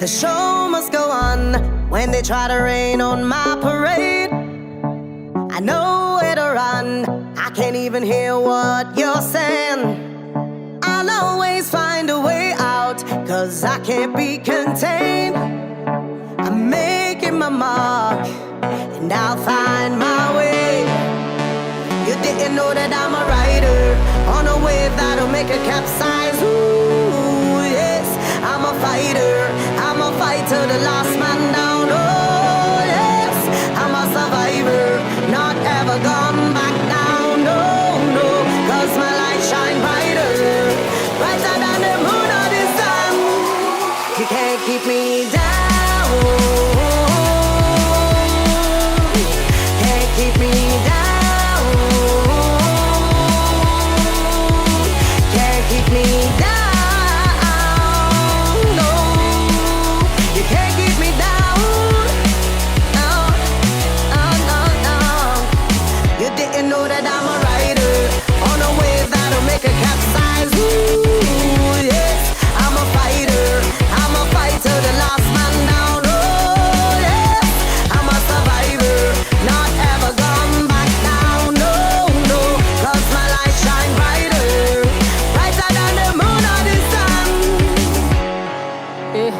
The show must go on when they try to rain on my parade. I know where to run, I can't even hear what you're saying. I'll always find a way out, 'cause I can't be contained. I'm making my mark, and I'll find my way. You didn't know that I'm a rider on a wave that'll make a capsize. Ooh, yes, I'm a fighter, I'm a fighter, the last man down. Oh, yes, I'm a survivor, not ever gone back down. No, no, 'cause my light shine brighter, brighter than the moon or the sun. You can't keep me down, can't keep me down, can't keep me down. Know that I'm a rider on a wave that'll make a capsize. Ooh, yes, I'm a fighter, the last man down. Oh, yes, I'm a survivor, not ever gone back down. No, no, 'cause my light shine brighter, brighter than the moon or the sun. Yeah,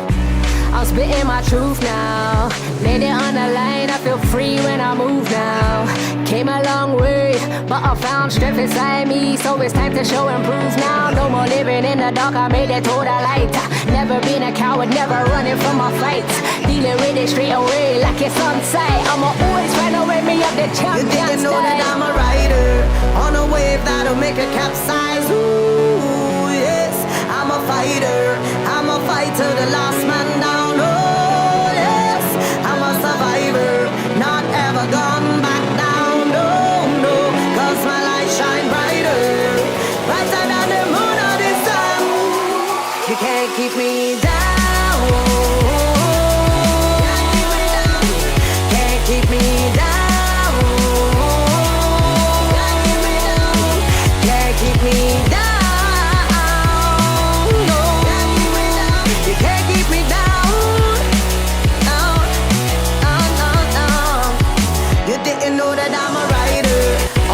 I'm spitting my truth now, laid it on the line, I feel free when I move now. Came a long way, but I found strength inside me, so it's time to show and prove now. No more living in the dark, I made it to the light. Never been a coward, never running from my fights. Dealing with it straight away like it's on sight. I'ma always find a way, me up the champion. You didn't know that I'm a rider on a wave that'll make a capsize. Ooh, yes, I'm a fighter, the last man down. Oh, yes, I'm a survivor, not ever gone back down. No, no, 'cause my light shine brighter, brighter than the moon or the sun. You can't keep me down, can't keep me down, can't keep me down, no, you can't keep me down, no, no, no, no. You didn't know that I'm a rider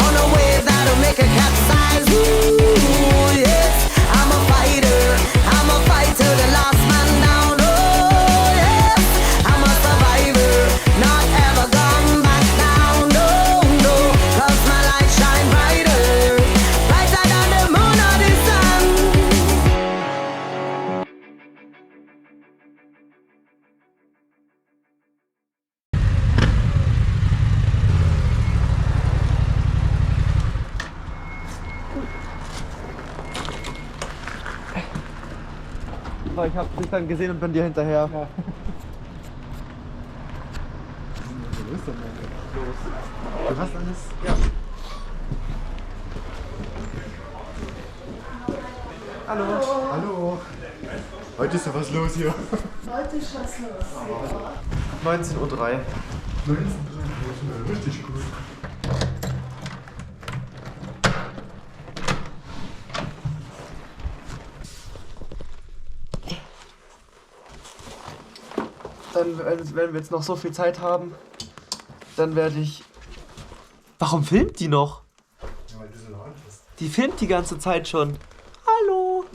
on a wave that'll make a capsize. Ooh, yes, I'm a fighter, the last man down. Oh, yes, I'm a survivor, not ever gone back down. einfach. Ich habe dich dann gesehen und bin dir hinterher. Ja. Wo ist denn los? Du hast alles? Ja. Hallo. Hallo. Heute ist ja was los hier. Heute ist was los. 19:03 Uhr. 19:03 Uhr. Richtig gut. Dann, wenn wir jetzt noch so viel Zeit haben, dann werde ich... Warum filmt die noch? Ja, weil du so laut bist. Die filmt die ganze Zeit schon. Hallo.